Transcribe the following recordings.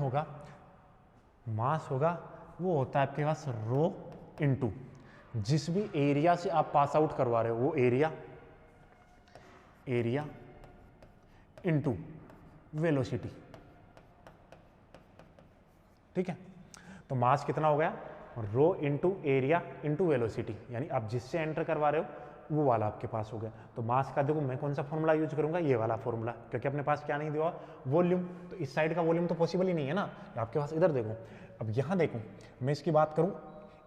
होगा, मास होगा वो होता है आपके पास रो इनटू जिस भी एरिया से आप पास आउट करवा रहे हो वो एरिया इनटू वेलोसिटी। ठीक है, तो मास कितना हो गया, रो इंटू एरिया इंटू वेलोसिटी, यानी आप जिससे एंटर करवा रहे हो वो वाला आपके पास हो गया। तो मास का देखो मैं कौन सा फॉर्मूला यूज करूंगा, ये वाला फॉर्मूला, क्योंकि अपने पास क्या नहीं दिया वॉल्यूम, तो इस साइड का वॉल्यूम तो पॉसिबल ही नहीं है ना आपके पास। इधर देखो, अब यहाँ देखो मैं इसकी बात करूँ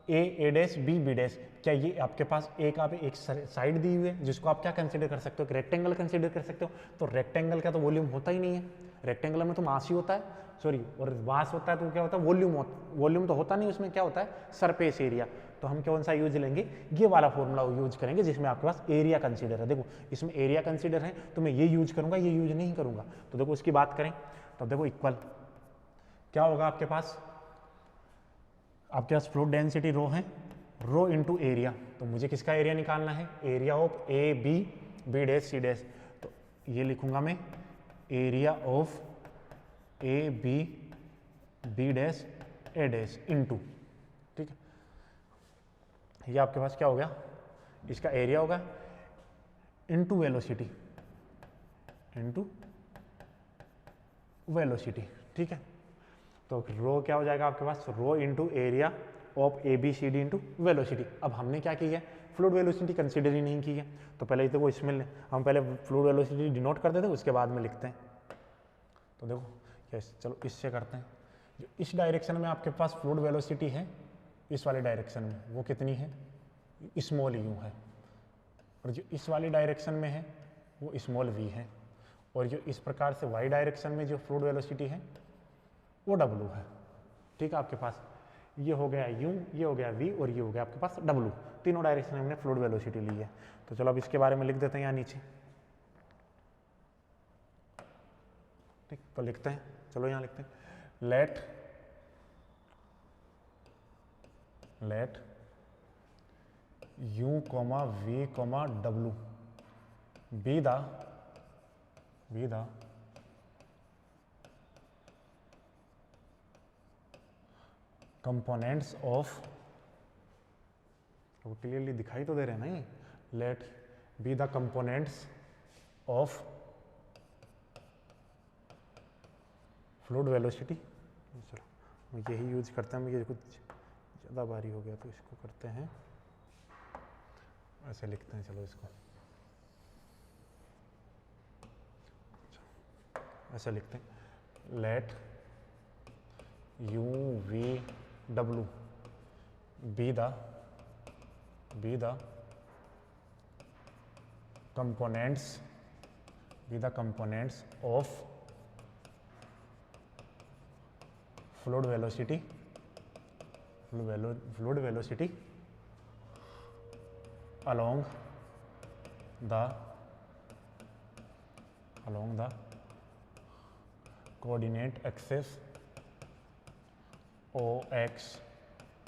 ए डैश बी डैश, क्या ये आपके पास एक साइड दी हुई है जिसको आप क्या कंसीडर कर सकते हो, रेक्टेंगल कंसीडर कर सकते हो। तो रेक्टेंगल का तो वॉल्यूम होता ही नहीं है, रेक्टेंगल में तो मास ही होता है, सॉरी, और मास होता है तो क्या होता है वॉल्यूम तो होता नहीं, उसमें क्या होता है सरफेस एरिया। तो हम कौन सा यूज लेंगे, ये वाला फॉर्मूला यूज करेंगे जिसमें आपके पास एरिया कंसीडर है। देखो इसमें एरिया कंसीडर है तो मैं ये यूज करूंगा, ये यूज नहीं करूंगा। तो देखो इसकी बात करें तो देखो इक्वल क्या होगा आपके पास फ्लूइड डेंसिटी रो है, रो इंटू एरिया, तो मुझे किसका एरिया निकालना है, area of A B dash C dash, तो ये लिखूंगा मैं area of A B dash A dash into, ठीक है, ये आपके पास क्या हो गया, इसका एरिया होगा इंटू वेलोसिटी, ठीक है। तो रो क्या हो जाएगा आपके पास, rho into area of A B C D into velocity. अब हमने क्या किया है, फ्लूइड वेलोसिटी कंसीडर ही नहीं की है, तो पहले तो वो इसमें हम पहले फ्लूइड वेलोसिटी डिनोट कर देते हैं, उसके बाद में लिखते हैं। तो देखो यस, चलो इससे करते हैं। जो इस डायरेक्शन में आपके पास फ्लूइड वेलोसिटी है, इस वाले डायरेक्शन में वो कितनी है, स्मॉल यू है, और जो इस वाली डायरेक्शन में है वो स्मॉल वी है, और जो इस प्रकार से वाई डायरेक्शन में जो फ्लूइड वेलोसिटी है वो डब्लू है। ठीक है, आपके पास ये हो गया यू, ये हो गया वी, और ये हो गया आपके पास डब्लू, तीनों डायरेक्शन में हमने फ्लूइड वेलोसिटी ली है। तो चलो अब इसके बारे में लिख देते हैं यहाँ नीचे, ठीक, तो लिखते हैं, चलो यहाँ लिखते हैं let u, v, w be the components of, तो क्लियरली दिखाई तो दे रहे हैं ना ये, let be the components of fluid velocity. चलो यही यूज करते हैं, ये कुछ ज़्यादा भारी हो गया तो इसको करते हैं ऐसे लिखते हैं, चलो इसको ऐसे लिखते हैं, let u, v, w be the components of fluid velocity along the coordinate axis OX,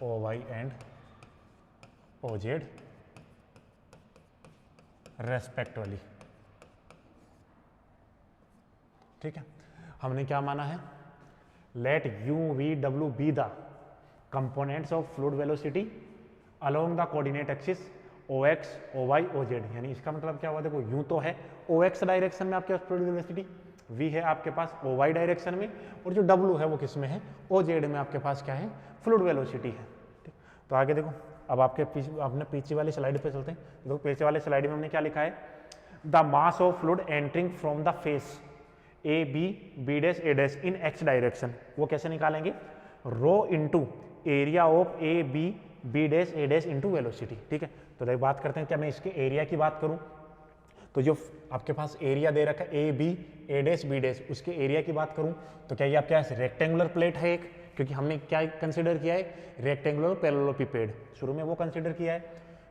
OY and OZ रेस्पेक्टिवली। ठीक है, हमने क्या माना है, let u, v, w be the components of fluid velocity along the coordinate axis OX, OY, OZ, यानी इसका मतलब क्या हुआ, देखो u तो है OX डायरेक्शन में आपके पास फ्लूइड वेलोसिटी, v है आपके पास OY डायरेक्शन में, और जो w है वो किस में है, OZ में आपके पास क्या है, फ्लूइड वेलोसिटी है। ठीक, तो आगे देखो, अब आपने पीछे वाली स्लाइड पे चलते हैं। देखो पीछे वाले स्लाइड में हमने क्या लिखा है, the mass of fluid entering from the face A B dash A dash in X direction, वो कैसे निकालेंगे, rho into area of A B dash A dash into velocity. ठीक है, तो देखो बात करते हैं, क्या मैं इसके एरिया की बात करूं तो जो आपके पास एरिया दे रखा है A B A dash B dash, उसके एरिया की बात करूं तो क्या ये आपके पास रेक्टेंगुलर प्लेट है एक, क्योंकि हमने क्या कंसीडर किया है, रेक्टेंगुलर पैरेललोपिपेड, शुरू में वो कंसीडर किया है।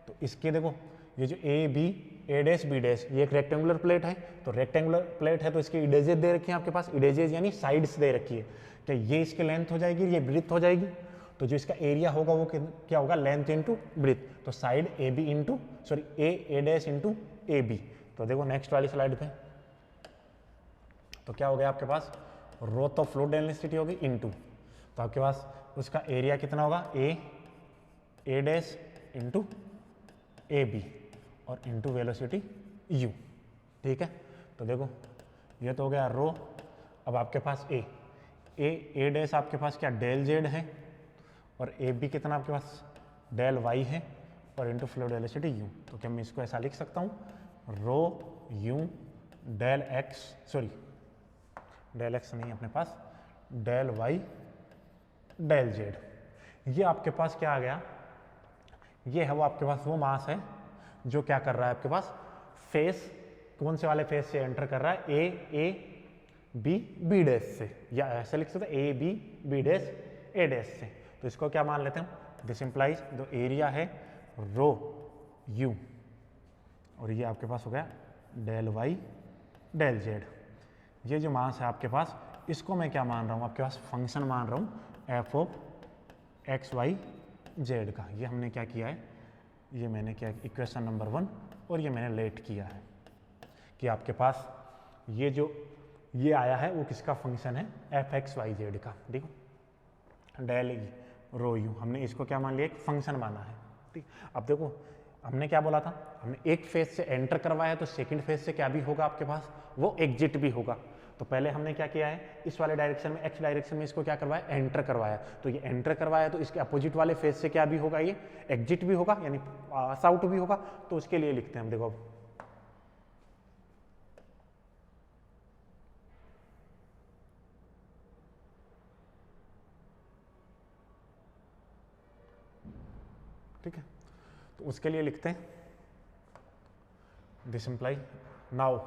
तो इसके देखो ये जो A B A dash B dash, ये एक रेक्टेंगुलर प्लेट है, तो रेक्टेंगुलर प्लेट है तो इसके इडेजेस दे रखी है आपके पास, इडेजेस यानी साइड्स दे रखी है, क्या ये इसकी लेंथ हो जाएगी, ये ब्रीथ हो जाएगी, तो जो इसका एरिया होगा वो क्या होगा, लेंथ इंटू ब्रीथ, तो side A B into sorry A dash into A B. तो देखो नेक्स्ट वाली स्लाइड पे, तो क्या हो गया आपके पास, रो तो फ्लूइड डेंसिटी होगी इनटू, तो आपके पास उसका एरिया कितना होगा ए डैश इंटू ए बी और इंटू वेलोसिटी यू। ठीक है, तो देखो ये तो हो गया रो। अब आपके पास ए डैश आपके पास क्या डेल जेड है और ए बी कितना आपके पास डेल वाई है और इंटू फ्लूइड वेलोसिटी यू। तो क्या मैं इसको ऐसा लिख सकता हूँ rho you del X, sorry del X नहीं अपने पास, डेल वाई डेल जेड। ये आपके पास क्या आ गया, ये है वो आपके पास वो मास है जो क्या कर रहा है आपके पास फेस, कौन से वाले फेस से एंटर कर रहा है, ए बी डैश से, या ऐसे लिख सकते हैं A B dash A dash से। तो इसको क्या मान लेते हैं, दिस इंप्लाइज द एरिया है रो यू और ये आपके पास हो गया डेल वाई डेल जेड। ये जो मास है आपके पास, इसको मैं क्या मान रहा हूँ आपके पास फंक्शन मान रहा हूँ F of x Y Z का। ये हमने क्या किया है, ये मैंने क्या इक्वेशन नंबर 1 और ये मैंने लेट किया है कि आपके पास ये जो ये आया है वो किसका फंक्शन है, एफ एक्स वाई जेड का। देखो डेल रो यू हमने इसको क्या मान लिया, एक फंक्शन माना है। ठीक, अब देखो हमने क्या बोला था, हमने एक फेज से एंटर करवाया तो सेकंड फेज से क्या भी होगा आपके पास, वो एग्जिट भी होगा। तो पहले हमने क्या किया है, इस वाले डायरेक्शन में एक्स डायरेक्शन में इसको क्या करवाया, एंटर करवाया। तो ये एंटर करवाया तो इसके अपोजिट वाले फेज से क्या भी होगा, ये एग्जिट भी होगा यानी पास आउट भी होगा। तो उसके लिए लिखते हैं हम, देखो अब ठीक है, तो उसके लिए लिखते हैं this imply now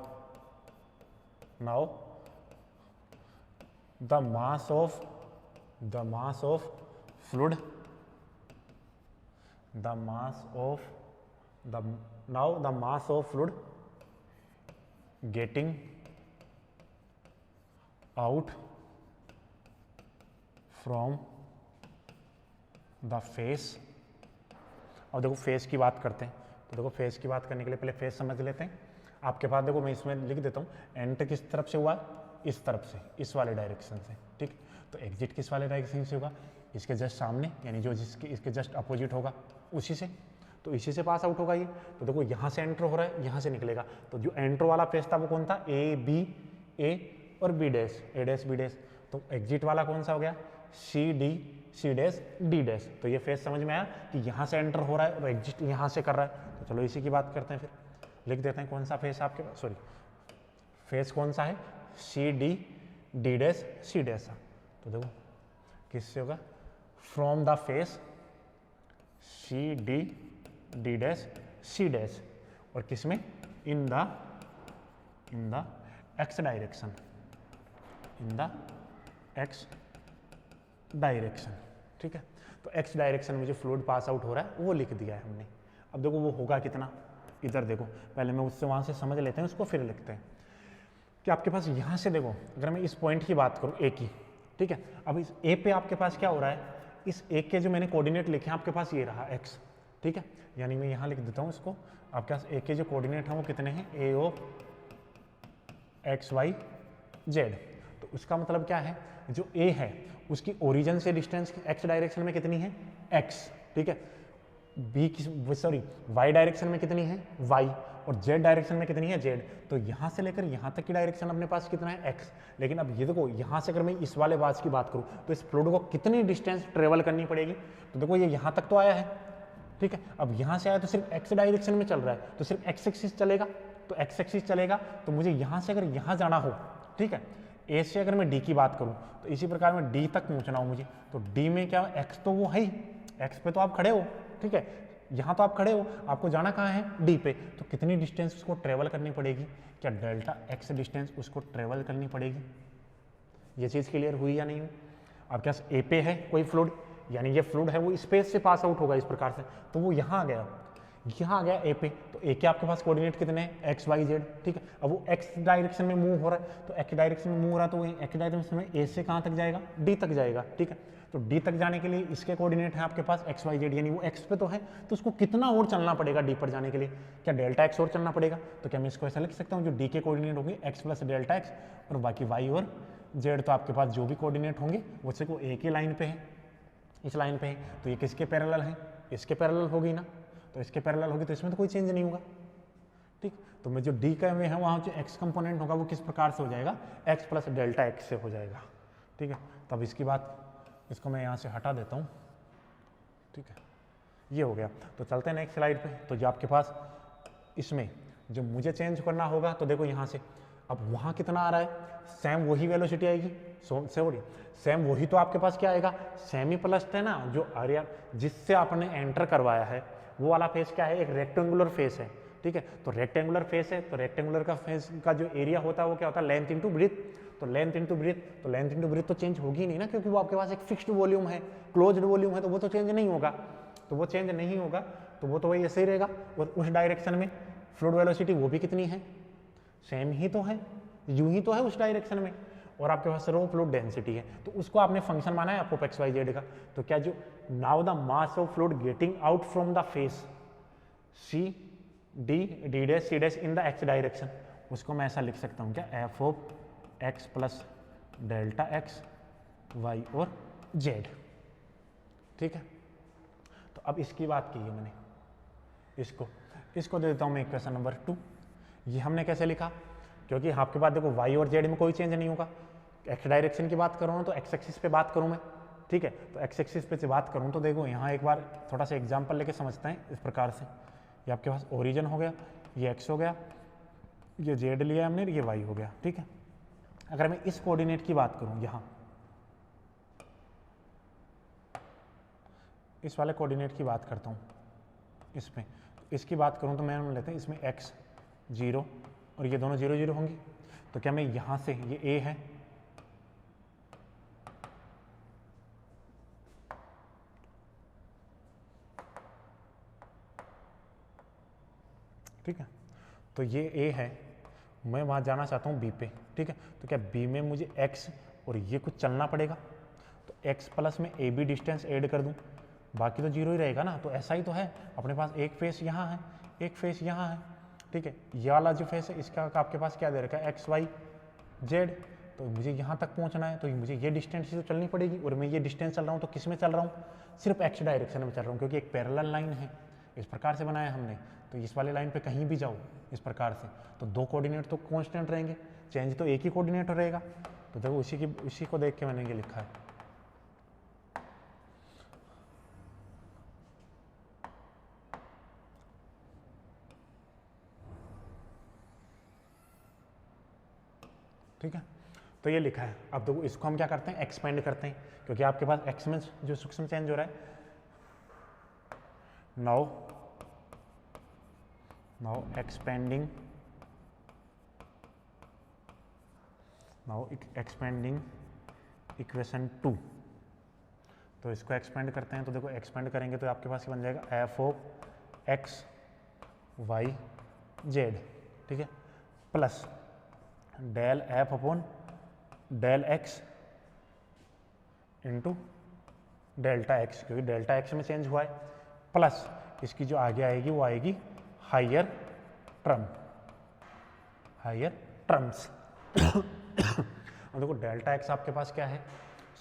the mass of fluid getting out from the face. और देखो फेस की बात करते हैं, तो देखो फेस की बात करने के लिए पहले फेस समझ लेते हैं। आपके पास देखो मैं इसमें लिख देता हूँ, एंटर किस तरफ से हुआ, इस तरफ से, इस वाले डायरेक्शन से। ठीक, तो एग्जिट किस वाले डायरेक्शन से होगा, इसके जस्ट सामने यानी जो जिसके इसके जस्ट अपोजिट होगा उसी से, तो इसी से पास आउट होगा ये। तो देखो यहाँ से एंटर हो रहा है, यहाँ से निकलेगा। तो जो एंटर वाला फेस था वो कौन था, ए और B dash, A dash B dash. तो एग्जिट वाला कौन सा हो गया, सी डैश डी डैश। तो ये फेस समझ में आया कि यहाँ से एंटर हो रहा है और एग्जिट यहाँ से कर रहा है। तो चलो इसी की बात करते हैं, फिर लिख देते हैं कौन सा फेस आपके पास, सॉरी फेस कौन सा है, डी डैश सी डैश। तो देखो किससे होगा, from the face D dash C dash, और किसमें, इन द एक्स डायरेक्शन, ठीक है। तो एक्स डायरेक्शन में जो फ्लूइड पास आउट हो रहा है वो लिख दिया है हमने। अब देखो वो होगा कितना, इधर देखो पहले मैं उससे वहाँ से समझ लेते हैं उसको, फिर लिखते हैं कि आपके पास यहाँ से देखो, अगर मैं इस पॉइंट की बात करूँ ए की, ठीक है। अब इस ए पे आपके पास क्या हो रहा है, इस ए के जो मैंने कोऑर्डिनेट लिखे हैं आपके पास ये रहा एक्स, ठीक है। यानी मैं यहाँ लिख देता हूँ इसको, आपके पास ए के जो कोऑर्डिनेट हैं वो कितने हैं, ए ऑफ एक्स वाई जेड। तो उसका मतलब क्या है, जो ए है उसकी ओरिजिन से डिस्टेंस एक्स डायरेक्शन में कितनी है, एक्स, ठीक है। बी की सॉरी वाई डायरेक्शन में कितनी है, वाई, और जेड डायरेक्शन में कितनी है, जेड। तो यहाँ से लेकर यहाँ तक की डायरेक्शन अपने पास कितना है, एक्स। लेकिन अब ये देखो यहाँ से अगर मैं इस वाले बात की बात करूँ तो इस फ्लूइड को कितनी डिस्टेंस ट्रेवल करनी पड़ेगी। तो देखो ये यहाँ तक तो आया है, ठीक है। अब यहाँ से आया तो सिर्फ एक्स डायरेक्शन में चल रहा है, तो सिर्फ एक्स एक्सिस चलेगा, तो एक्स एक्सिस चलेगा। तो मुझे यहाँ से अगर यहाँ जाना हो, ठीक है, ए से अगर मैं डी की बात करूँ तो इसी प्रकार में डी तक पहुँचना हो मुझे, तो डी में क्या, एक्स तो वो है ही, एक्स पे तो आप खड़े हो, ठीक है। यहाँ तो आप खड़े हो, आपको जाना कहाँ है, डी पे। तो कितनी डिस्टेंस उसको ट्रेवल करनी पड़ेगी, क्या डेल्टा एक्स डिस्टेंस उसको ट्रेवल करनी पड़ेगी। ये चीज़ क्लियर हुई या नहीं हुई। आपके पास ए पे है कोई फ्लूइड, यानी ये फ्लूइड है वो स्पेस से पास आउट होगा इस प्रकार से, तो वो यहाँ आ गया, यहाँ आ गया ए पे। तो ए के आपके पास कोऑर्डिनेट कितने हैं, एक्स वाई जेड, ठीक है। अब वो एक्स डायरेक्शन में मूव हो रहा है, तो एक्स डायरेक्शन में मूव हो रहा है, तो एक्स डायरेक्शन में ए से कहाँ तक जाएगा, डी तक जाएगा, ठीक है। तो डी तक जाने के लिए इसके कोऑर्डिनेट है आपके पास एक्स वाई जेड, यानी वो एक्स पे तो है, तो उसको कितना और चलना पड़ेगा डी पर जाने के लिए, क्या डेल्टा एक्स और चलना पड़ेगा। तो क्या मैं इसको ऐसा लिख सकता हूँ, जो डी के कोऑर्डिनेट होंगे एक्स प्लस डेल्टा एक्स और बाकी वाई और जेड तो आपके पास जो भी कोऑर्डिनेट होंगे वो सिर्फ एक ही लाइन पे है, इस लाइन पे है, तो ये किसके पैरेलल है, इसके पैरेलल होगी ना, तो इसके पैरेलल होगी तो इसमें तो कोई चेंज नहीं होगा। ठीक, तो मैं जो डी का में है वहाँ जो एक्स कंपोनेंट होगा वो किस प्रकार से हो जाएगा, एक्स प्लस डेल्टा एक्स से हो जाएगा। ठीक है, तब इसकी बात, इसको मैं यहाँ से हटा देता हूँ। ठीक है, ये हो गया। तो चलते हैं नेक्स्ट स्लाइड पे। तो जो आपके पास इसमें जो मुझे चेंज करना होगा, तो देखो यहाँ से अब वहाँ कितना आ रहा है, सेम वही वेलोसिटी आएगी, सॉरी सेम वही, तो आपके पास क्या आएगा, सेमी प्लस है ना, जो एरिया जिससे आपने एंटर करवाया है वो वाला फेस क्या है, एक रेक्टेंगुलर फेस है। ठीक है, तो रेक्टेंगुलर फेस है, तो रेक्टेंगुलर का फेस का जो एरिया होता है वो क्या होता है, लेंथ इंटू ब्रीथ। तो लेंथ इंटू ब्रीथ, तो लेंथ इंटू ब्रीथ तो चेंज होगी नहीं ना, क्योंकि वो आपके पास एक फिक्स्ड वॉल्यूम है, क्लोज्ड वॉल्यूम है, तो वो तो चेंज नहीं होगा। तो वो चेंज नहीं होगा, तो वो तो वही ऐसे ही रहेगा। और उस डायरेक्शन में फ्लूइड वेलोसिटी वो भी कितनी है, सेम ही तो है, यूं ही तो है उस डायरेक्शन में। और आपके पास रो फ्लूइड डेंसिटी है, तो उसको आपने फंक्शन माना है आपको एक्स वाई जेड का। तो क्या जो now the mass of fluid getting out from the face C D D dash C dash in the x direction, उसको मैं ऐसा लिख सकता हूँ क्या, F of X plus delta X Y और जेड। ठीक है, तो अब इसकी बात की है मैंने, इसको दे देता हूँ मैं इक्वेशन नंबर 2। ये हमने कैसे लिखा, क्योंकि आपके पास देखो वाई और जेड में कोई चेंज नहीं होगा। एक्स डायरेक्शन की बात करूँ तो एक्स एक्सिस पे बात करूँ मैं। ठीक है, तो एक्स एक्सिस पे से बात करूँ तो देखो यहाँ एक बार थोड़ा सा एग्जांपल लेके समझते हैं इस प्रकार से। ये आपके पास ओरिजिन हो गया, ये एक्स हो गया, ये जेड लिया हमने, ये वाई हो गया। ठीक है, अगर मैं इस कोऑर्डिनेट की बात करूँ, यहाँ इस वाले कोऑर्डिनेट की बात करता हूँ, इसमें इसकी बात करूँ तो मैं लेते हैं इसमें x 0 और ये दोनों 0 0 होंगी। तो क्या मैं यहाँ से, ये a है, ठीक है, तो ये a है, मैं वहाँ जाना चाहता हूँ b पे। ठीक है, तो क्या b में मुझे x और ये कुछ चलना पड़ेगा, तो x प्लस में a b डिस्टेंस ऐड कर दूँ, बाकी तो 0 ही रहेगा ना। तो ऐसा ही तो है, अपने पास एक फेस यहाँ है, एक फेस यहाँ है। ठीक है, ये वाला जो फेस है इसका आपके पास क्या दे रखा है, एक्स वाई जेड। तो मुझे यहाँ तक पहुँचना है, तो मुझे ये डिस्टेंस से तो चलनी पड़ेगी, और मैं ये डिस्टेंस चल रहा हूँ तो किस में चल रहा हूँ, सिर्फ एक्स डायरेक्शन में चल रहा हूँ, क्योंकि एक पैरेलल लाइन है, इस प्रकार से बनाया हमने। तो इस वाले लाइन पे कहीं भी जाओ इस प्रकार से, तो दो कोऑर्डिनेट तो कांस्टेंट रहेंगे, चेंज तो एक ही कोऑर्डिनेट रहेगा। तो देखो उसी को देख के मैंने ये लिखा है। ठीक है, तो ये लिखा है। अब देखो इसको हम क्या करते हैं, एक्सपेंड करते हैं, क्योंकि आपके पास एक्स में जो सूक्ष्म चेंज हो रहा है। Now expanding equation 2। तो इसको एक्सपेंड करते हैं, तो देखो एक्सपेंड करेंगे तो आपके पास बन जाएगा F of x Y Z. ठीक है, plus del F upon del X into delta X, क्योंकि डेल्टा एक्स में चेंज हुआ है, प्लस इसकी जो आगे आएगी वो आएगी हायर ट्रम्स। और देखो डेल्टा एक्स आपके पास क्या है,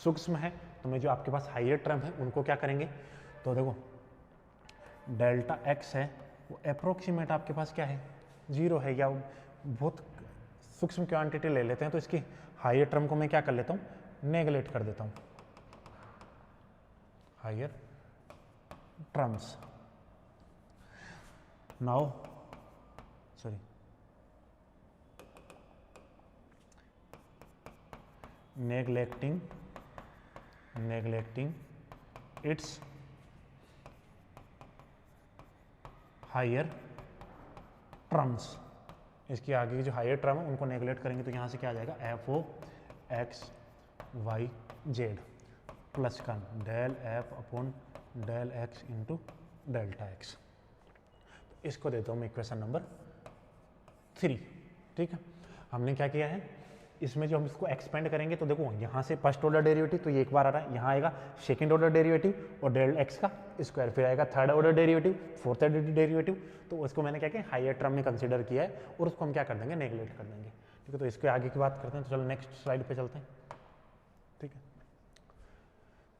सूक्ष्म है, तो मैं जो आपके पास हायर ट्रम है उनको क्या करेंगे, तो देखो डेल्टा एक्स है वो अप्रोक्सीमेट आपके पास क्या है, 0 है, या बहुत सूक्ष्म क्वांटिटी ले लेते हैं, तो इसकी हायर टर्म को मैं क्या कर लेता हूँ, नेगलेक्ट कर देता हूँ, higher terms. Now sorry neglecting its higher terms, इसकी आगे की जो हायर टर्म है उनको नेगलेक्ट करेंगे, तो यहाँ से क्या आ जाएगा, F O X Y Z plus का del F upon del X into delta X. इसको देता हूँ मैं इक्वेशन नंबर 3। ठीक है, हमने क्या किया है, इसमें जो हम इसको एक्सपेंड करेंगे, तो देखो यहाँ से फर्स्ट ऑर्डर डेरिवेटिव तो ये एक बार आ रहा है, यहाँ आएगा सेकंड ऑर्डर डेरिवेटिव और डेल एक्स का स्क्वायर, फिर आएगा third order derivative, fourth order derivative. तो उसको मैंने क्या किया, हायर टर्म में कंसीडर किया है, और उसको हम क्या कर देंगे, नेगलेक्ट कर देंगे। ठीक है, तो इसके आगे की बात करते हैं, तो चलो नेक्स्ट स्लाइड पे चलते हैं।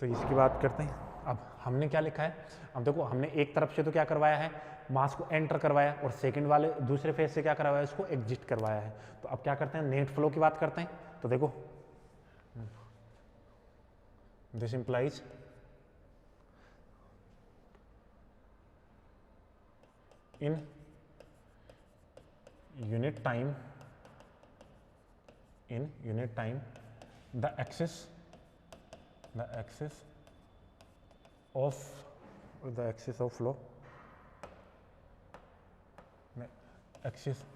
तो इसकी बात करते हैं। अब हमने क्या लिखा है, अब देखो हमने एक तरफ से तो क्या करवाया है, मास को एंटर करवाया, और सेकंड वाले दूसरे फेज से क्या करवाया, इसको एग्जिट करवाया है। तो अब क्या करते हैं, नेट फ्लो की बात करते हैं। तो देखो this implies in unit time the axis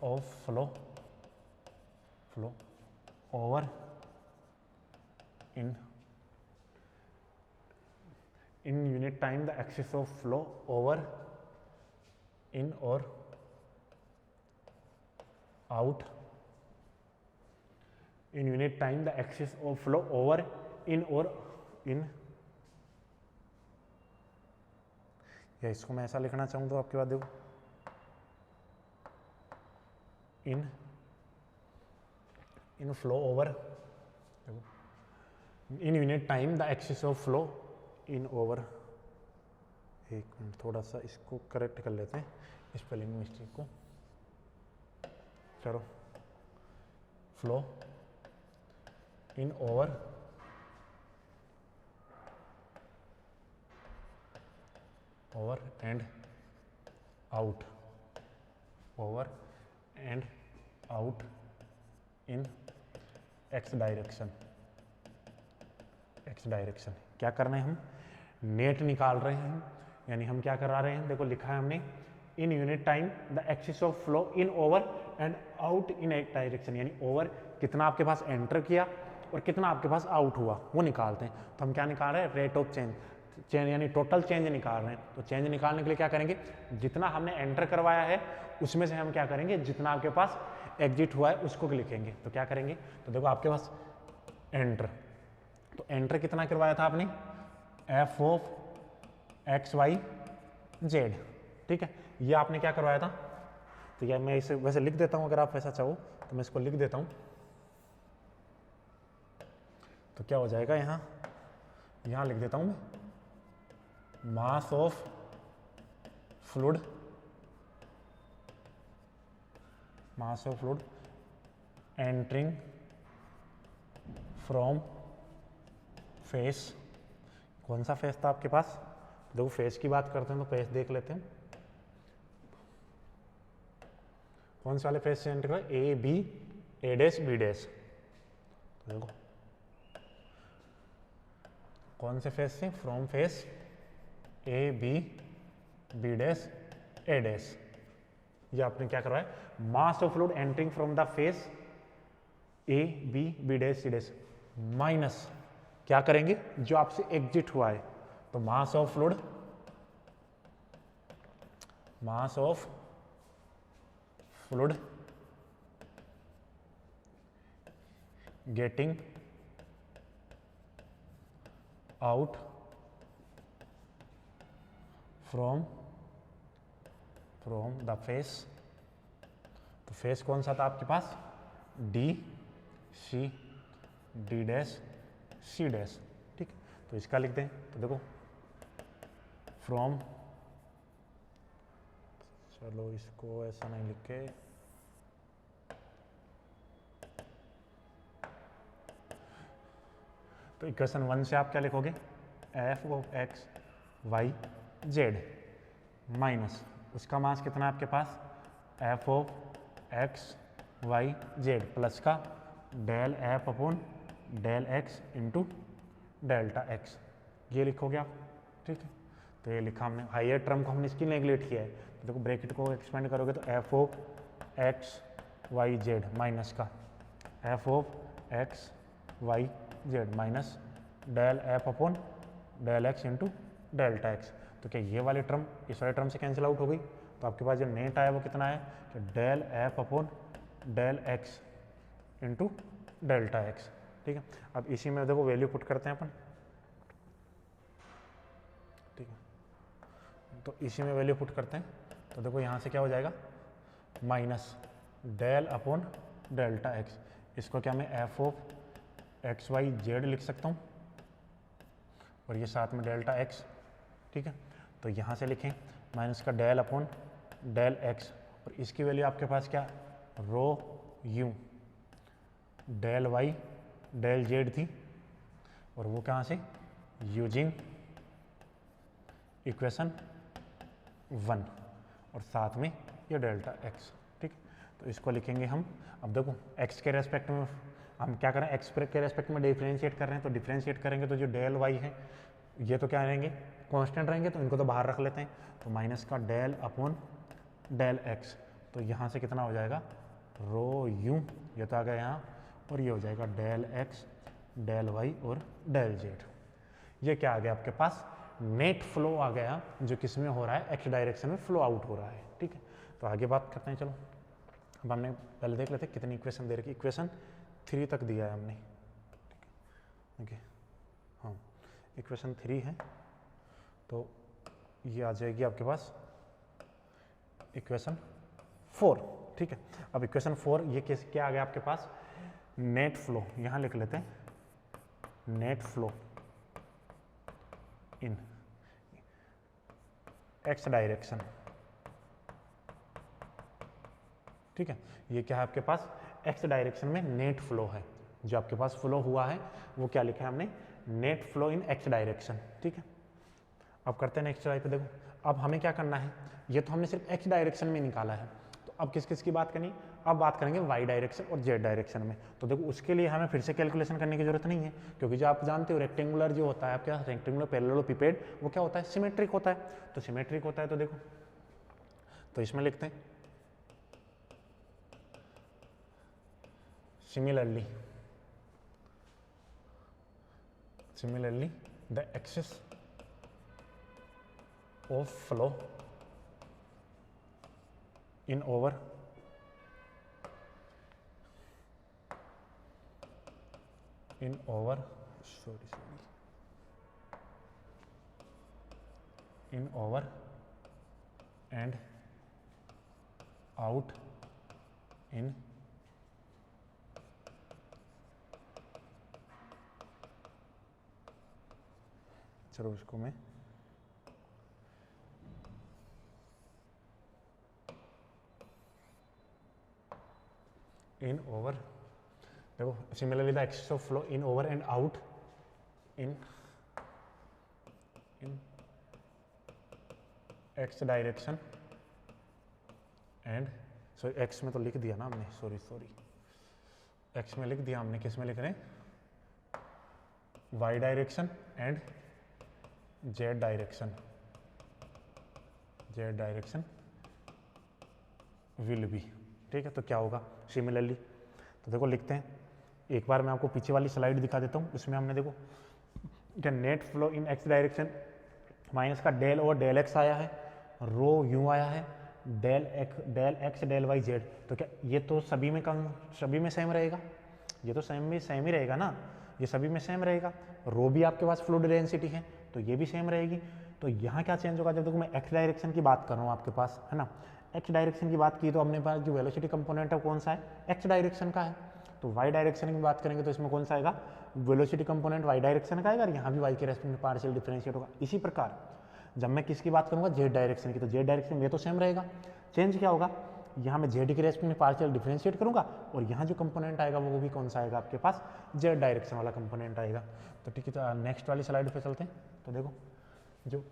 of flow over in unit time the axis of flow over in or out in unit time the axis of flow over in or in, या इसको मैं ऐसा लिखना चाहूँ तो आपके बाद देखो in flow over, in unit time the axis of flow in over, एक मिनट थोड़ा सा इसको करेक्ट कर लेते हैं स्पेलिंग मिस्टेक को। चलो, flow in over and out in X direction. क्या करना है, हम नेट निकाल रहे हैं, यानी हम क्या करा रहे हैं, देखो लिखा है हमने इन unit time the axis of flow in over and out इन एक डायरेक्शन, यानी ओवर कितना आपके पास एंटर किया और कितना आपके पास आउट हुआ वो निकालते हैं। तो हम क्या निकाल रहे हैं, रेट ऑफ चेंज यानी टोटल चेंज निकाल रहे हैं। तो चेंज निकालने के लिए क्या करेंगे, जितना हमने एंटर करवाया है उसमें से हम क्या करेंगे, जितना आपके पास एग्जिट हुआ है उसको लिखेंगे। तो क्या करेंगे, तो देखो आपके पास एंटर, तो एंटर कितना करवाया था आपने, F of x Y Z, ठीक है, ये आपने क्या करवाया था। तो यह मैं इसे वैसे लिख देता हूं, अगर आप वैसा चाहो तो मैं इसको लिख देता हूं। तो क्या हो जाएगा, यहां लिख देता हूं मैं, मास of fluid entering from face. कौन सा फेस था आपके पास, देखो फेस की बात करते हैं तो फेस देख लेते हैं, कौन से वाले फेस से एंटर करें, A B A dash B dash. तो देखो कौन से फेस से, from face A B B dash A dash, ये आपने क्या करवाया, mass of fluid entering from the face A B B dash C dash minus क्या करेंगे, जो आपसे एग्जिट हुआ है। तो mass of fluid getting out from the face. तो फेस कौन सा था आपके पास, D C D dash C dash, ठीक है। तो इसका लिख दें, तो देखो फ्रॉम, चलो इसको ऐसा नहीं लिख के, तो इक्वेशन 1 से आप क्या लिखोगे, F of x Y Z minus उसका मास कितना है आपके पास, F of x Y Z plus का del F upon del X into delta x, ये लिखोगे आप, ठीक है। तो ये लिखा हमने, हायर टर्म को हमने इसकी नेगलेक्ट किया है। तो देखो ब्रैकेट को एक्सपेंड करोगे तो F of x Y Z minus का F of x Y Z minus del F upon del X into delta X. तो क्या ये वाली टर्म इस वाले टर्म से कैंसिल आउट हो गई, तो आपके पास जो नेट आया वो कितना है, कि del F upon del X into delta X, ठीक है। अब इसी में देखो वैल्यू पुट करते हैं अपन, ठीक है। तो इसी में वैल्यू पुट करते हैं, तो देखो यहाँ से क्या हो जाएगा, minus del upon delta X, इसको क्या मैं F of x Y Z लिख सकता हूँ। और ये साथ में डेल्टा एक्स, ठीक है। तो यहाँ से लिखें माइनस का डेल अपॉन डेल एक्स, और इसकी वैल्यू आपके पास क्या, rho you del Y del Z थी, और वो कहाँ से, यूजिंग इक्वेशन 1, और साथ में ये डेल्टा एक्स, ठीक। तो इसको लिखेंगे हम। अब देखो एक्स के रेस्पेक्ट में हम क्या करें, एक्स के रेस्पेक्ट में डिफ्रेंशिएट कर रहे हैं, तो डिफ्रेंशिएट करेंगे तो जो डेल वाई है ये तो क्या रहेंगे, कांस्टेंट रहेंगे, तो इनको तो बाहर रख लेते हैं। तो माइनस का डेल अपॉन डेल एक्स, तो यहाँ से कितना हो जाएगा, रो यू, ये तो आ गया यहाँ, और ये हो जाएगा डेल एक्स डेल वाई और डेल जेड। ये क्या आ गया आपके पास, नेट फ्लो आ गया, जो किस में हो रहा है, एक्स डायरेक्शन में फ्लो आउट हो रहा है, ठीक है। तो आगे बात करते हैं, चलो अब हमने पहले देख लेते हैं कितनी इक्वेशन दे रखी, इक्वेशन 3 तक दिया है हमने, ठीक है। हाँ, इक्वेशन 3 है, तो ये आ जाएगी आपके पास इक्वेशन 4, ठीक है। अब इक्वेशन 4 ये क्या आ गया आपके पास, नेट फ्लो, यहाँ लिख लेते हैं net flow in X direction, ठीक है। ये क्या है आपके पास, एक्स डायरेक्शन में नेट फ्लो है, जो आपके पास फ्लो हुआ है वो क्या लिखा है हमने, net flow in X direction, ठीक है। अब करते हैं नेक्स्ट स्लाइड पे, देखो अब हमें क्या करना है, ये तो हमने सिर्फ एक्स डायरेक्शन में निकाला है, तो अब किस किस की बात करनी, अब बात करेंगे वाई डायरेक्शन और जेड डायरेक्शन में। तो देखो उसके लिए हमें फिर से कैलकुलेशन करने की जरूरत नहीं है, क्योंकि जो आप जानते हो रेक्टेंगुलर जो होता है आपके पास, रेक्टेंगुलर पैरेललोपिपेड, वो क्या होता है, सिमेट्रिक होता है। तो सिमेट्रिक होता है, तो देखो तो इसमें लिखते हैं similarly the axis of flow in over and out in चलो इसको मैं इन ओवर, देखो similarly the axis of flow in over and out in X direction and, sorry x में तो लिख दिया ना हमने, सॉरी एक्स में लिख दिया हमने, किस में लिख रहे हैं, Y direction and Z direction will be, ठीक है। तो क्या होगा सिमिलरली, तो देखो लिखते हैं, एक बार मैं आपको पीछे वाली स्लाइड दिखा देता हूँ, उसमें हमने देखो क्या net flow in X direction minus का डेल ओवर डेल एक्स आया है, रो यू आया है, del x del Y Z, तो क्या ये तो सभी में सेम रहेगा, ये तो सेम ही रहेगा ना, ये सभी में सेम रहेगा। रो भी आपके पास फ्लूइड डेंसिटी है, तो ये भी सेम रहेगी। तो यहाँ क्या चेंज होगा, जब देखो मैं एक्स डायरेक्शन की बात कर रहा हूँ आपके पास, है ना, एक्स डायरेक्शन की बात की तो अपने पास जो वेलोसिटी कंपोनेंट है कौन सा है, एक्स डायरेक्शन का है। तो वाई डायरेक्शन की बात करेंगे तो इसमें कौन सा आएगा, वेलोसिटी कंपोनेंट वाई डायरेक्शन का आएगा, और यहाँ भी वाई के रेस्पेक्ट में पार्शियल डिफरेंशिएट होगा। इसी प्रकार जब मैं किसकी बात करूँगा, जेड डायरेक्शन की, तो जेड डायरेक्शन में तो सेम रहेगा, चेंज क्या होगा, यहाँ मैं जेड के रेस्पेक्ट में पार्शियल डिफरेंशिएट करूँगा, और यहाँ जो कंपोनेंट आएगा वो भी कौन सा आएगा आपके पास, जेड डायरेक्शन वाला कंपोनेंट आएगा। तो ठीक है, तो नेक्स्ट वाली स्लाइड पे चलते हैं। तो देखो जो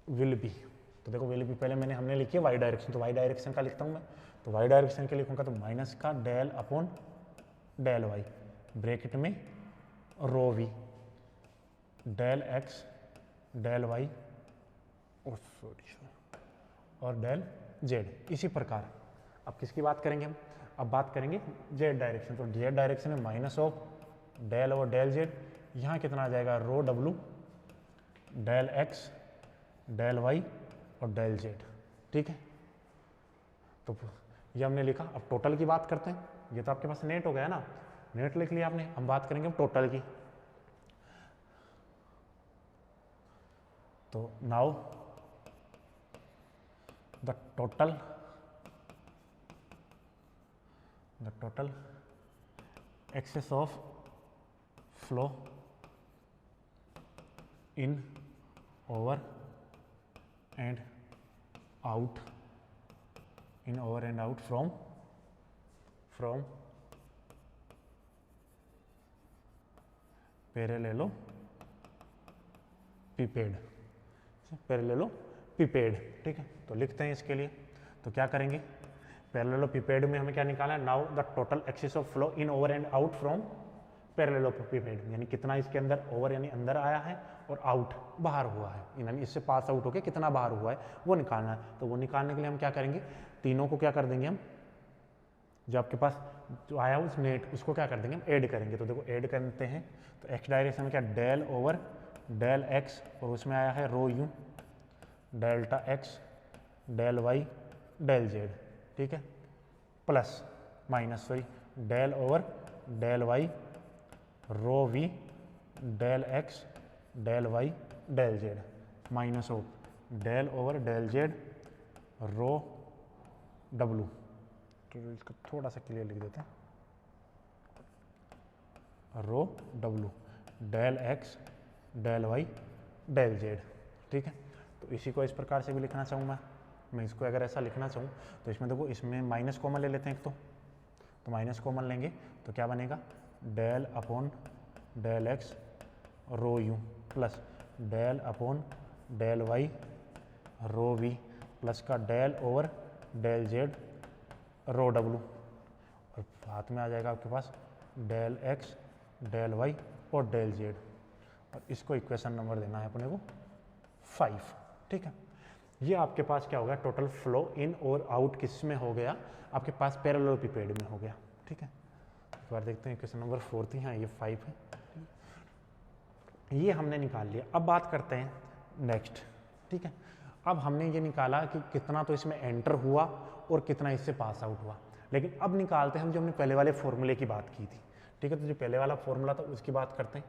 विल बी, तो देखो विल बी पहले हमने लिखी है वाई डायरेक्शन, तो वाई डायरेक्शन का लिखता हूँ मैं, तो वाई डायरेक्शन के लिखूँगा तो माइनस का del upon del Y bracket में rho V del x del Y और डेल जेड। इसी प्रकार अब किसकी बात करेंगे हम, अब बात करेंगे जेड डायरेक्शन, तो जेड डायरेक्शन में minus of del over del Z, यहाँ कितना आ जाएगा, rho W del x del Y और डेल जेड, ठीक है। तो ये हमने लिखा। अब टोटल की बात करते हैं, ये तो आपके पास नेट हो गया ना, नेट लिख लिया आपने, हम बात करेंगे टोटल की। तो now the total excess of flow in, over and out, in, over and out from parallelepiped, parallelepiped. ठीक है, तो लिखते हैं इसके लिए। तो क्या करेंगे, पैरेललोपिपेड में हमें क्या निकालना है, now the total excess of flow in, over and out from parallelepiped, यानी कितना इसके अंदर ओवर यानी अंदर आया है और आउट बाहर हुआ है, यानी इससे पास आउट होके कितना बाहर हुआ है वो निकालना है। तो वो निकालने के लिए हम क्या करेंगे, तीनों को क्या कर देंगे हम, जो आपके पास जो आया उस नेट उसको क्या कर देंगे हम, ऐड करेंगे। तो देखो ऐड करते हैं, तो एक्स डायरेक्शन में क्या, डेल ओवर डेल एक्स, और उसमें आया है rho U, delta X, del Y, del Z. ठीक है, plus minus sorry, del over del Y, rho V, del x, del Y, del Z, minus of del over del Z, rho W. तो इसको थोड़ा सा clear लिख देते हैं, rho W, del x, del Y, del Z. ठीक है, तो इसी को इस प्रकार से भी लिखना चाहूँ मैं इसको अगर ऐसा लिखना चाहूँ तो इसमें देखो, इसमें माइनस कॉमन ले लेते हैं एक, तो माइनस कॉमन लेंगे तो क्या बनेगा, del upon del x rho you, plus del upon del Y rho we, plus का del over del Z rho W, और हाथ में आ जाएगा आपके पास डेल एक्स, डेल वाई और डेल जेड, और इसको इक्वेशन नंबर देना है अपने को 5। ठीक है, ये आपके पास क्या हो गया, टोटल फ्लो इन और आउट किस में हो गया, आपके पास पैरेललोपिपेड में हो गया। ठीक है, एक बार देखते हैं इक्वेशन नंबर 4 थी, हाँ ये 5 है, ये हमने निकाल लिया। अब बात करते हैं नेक्स्ट। ठीक है, अब हमने ये निकाला कि कितना तो इसमें एंटर हुआ और कितना इससे पास आउट हुआ, लेकिन अब निकालते हैं हम जो हमने पहले वाले फॉर्मूले की बात की थी। ठीक है, तो जो पहले वाला फॉर्मूला था उसकी बात करते हैं।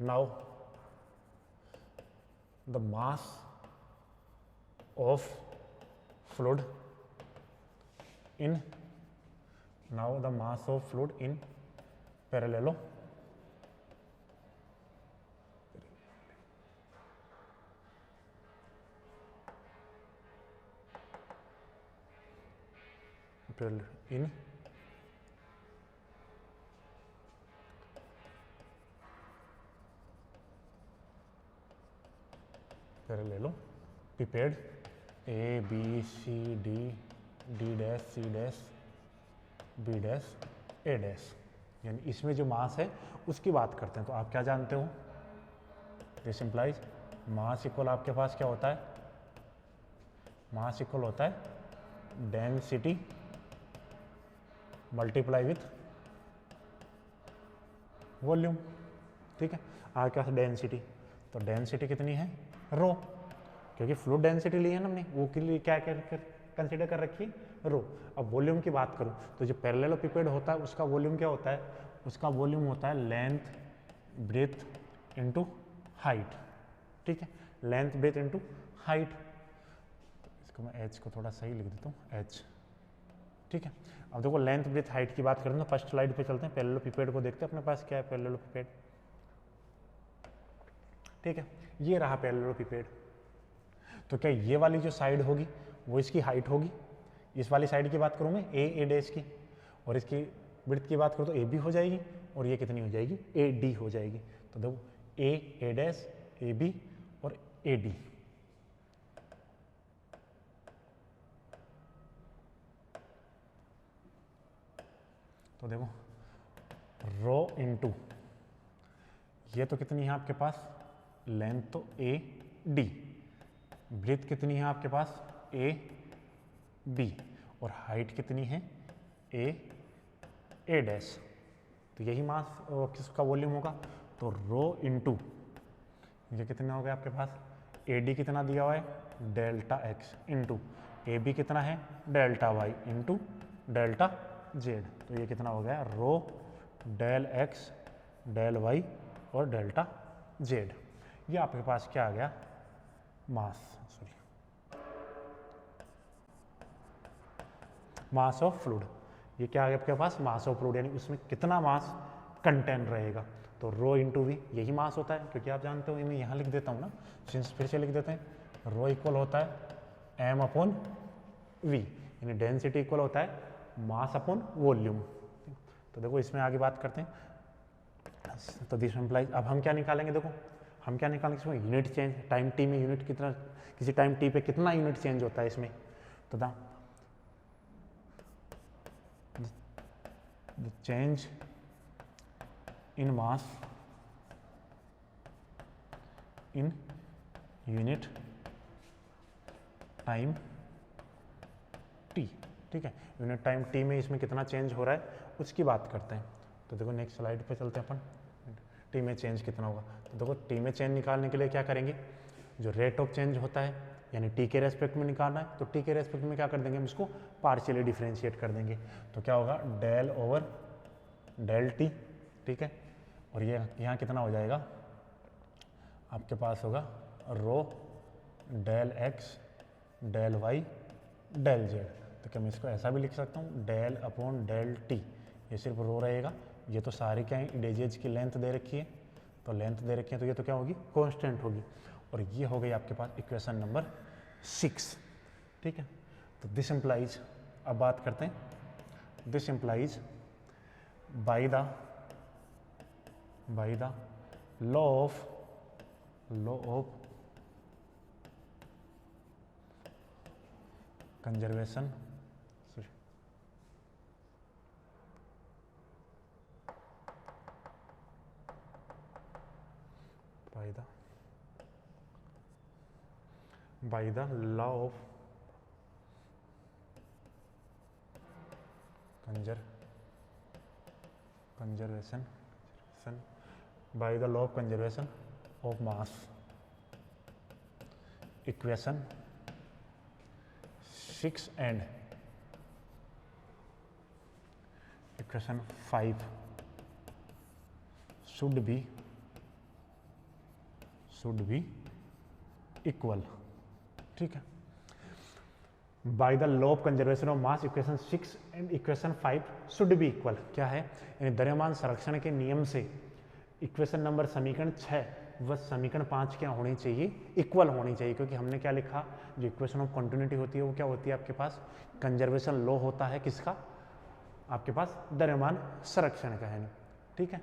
Now the mass of fluid in, now the mass of fluid in parallelepiped A B C D D dash C dash B dash A dash, यानी इसमें जो मास है उसकी बात करते हैं। तो आप क्या जानते हो, दिस इम्प्लाइज मास इक्वल आपके पास क्या होता है, मास इक्वल होता है डेंसिटी मल्टीप्लाई विथ वॉल्यूम। ठीक है, आपके पास डेंसिटी, तो डेंसिटी कितनी है, रो, क्योंकि फ्लूइड डेंसिटी ली है ना हमने, वो के लिए क्या कंसीडर कर रखी है, रो। अब वॉल्यूम की बात करूं तो जो पैरेललोपिपेड होता है उसका वॉल्यूम क्या होता है, उसका वॉल्यूम होता है लेंथ ब्रेथ इनटू हाइट। ठीक है, लेंथ ब्रेथ इनटू हाइट, इसको मैं एच को थोड़ा सही लिख देता हूँ, एच। ठीक है, अब देखो लेंथ ब्रेथ हाइट की बात करें तो फर्स्ट स्लाइड पे चलते हैं, पैरेललोपिपेड को देखते हैं अपने पास क्या है पैरेललोपिपेड। ठीक है, ये रहा पैरेललोपिपेड। तो क्या ये वाली जो साइड होगी वो इसकी हाइट होगी, इस वाली साइड की बात करूँ मैं ए डैश की, और इसकी ब्रेथ की बात करूँ तो ए बी हो जाएगी, और ये कितनी हो जाएगी, ए डी हो जाएगी। तो देखो ए डैश, ए बी और ए डी। तो देखो रो इनटू ये तो कितनी है आपके पास, लेंथ तो ए डी, ब्रेथ कितनी है आपके पास ए बी, और हाइट कितनी है ए डैश। तो यही मास किसका वॉल्यूम होगा, तो रो इनटू ये कितना हो गया आपके पास, ए डी कितना दिया हुआ है delta X, into A B कितना है delta Y, into delta Z. तो ये कितना हो गया, rho del x del Y और डेल्टा जेड। ये आपके पास क्या आ गया, mass, sorry mass of fluid. ये क्या आ गया आपके पास, मास ऑफ फ्लूइड, यानी उसमें कितना मास कंटेन रहेगा। तो रो इंटू वी यही मास होता है, क्योंकि आप जानते हो, मैं यहाँ लिख देता हूँ ना, फिर से लिख देते हैं, रो इक्वल होता है एम अपॉन वी, यानी डेंसिटी इक्वल होता है मास अपॉन वॉल्यूम। तो देखो इसमें आगे बात करते हैं। तो दिस इम्प्लाइज, अब हम क्या निकालेंगे, देखो हम क्या निकालेंगे इसमें, यूनिट चेंज, टाइम टी में यूनिट कितना, किसी टाइम टी पे कितना यूनिट चेंज होता है इसमें। तो the change in mass in unit time T, ठीक है, यूनिट टाइम टी में इसमें कितना चेंज हो रहा है उसकी बात करते हैं। तो देखो नेक्स्ट स्लाइड पे चलते हैं अपन, टी में चेंज कितना होगा। तो देखो टी में चेंज निकालने के लिए क्या करेंगे, जो रेट ऑफ चेंज होता है यानी टी के रेस्पेक्ट में निकालना है, तो टी के रेस्पेक्ट में क्या कर देंगे हम इसको पार्शियली डिफरेंशिएट कर देंगे। तो क्या होगा, डेल ओवर डेल टी, ठीक है, और ये यहाँ कितना हो जाएगा आपके पास होगा rho del x del Y del Z. तो क्या मैं इसको ऐसा भी लिख सकता हूँ, डेल अपॉन डेल टी, ये सिर्फ रो रहेगा, ये तो सारी क्या है इडेजेज की लेंथ दे रखी है, तो लेंथ दे रखी है, तो ये तो क्या होगी कांस्टेंट होगी, और ये हो गई आपके पास इक्वेशन नंबर 6, ठीक है। तो दिस इम्प्लाइज, अब बात करते हैं, this implies by the law of conservation by the law of conservation by the law of conservation of mass, equation 6 and equation 5 should be equal, ठीक है। By the law of conservation of mass equation 6 and equation 5 should be equal, क्या है, यानी द्रव्यमान संरक्षण के नियम से इक्वेशन नंबर समीकरण 6 व समीकरण 5 क्या होनी चाहिए, इक्वल होनी चाहिए, क्योंकि हमने क्या लिखा, जो इक्वेशन ऑफ कंटिन्यूटी होती है वो क्या होती है आपके पास, कंजर्वेशन लॉ होता है किसका, आपके पास द्रव्यमान संरक्षण का है, ठीक है।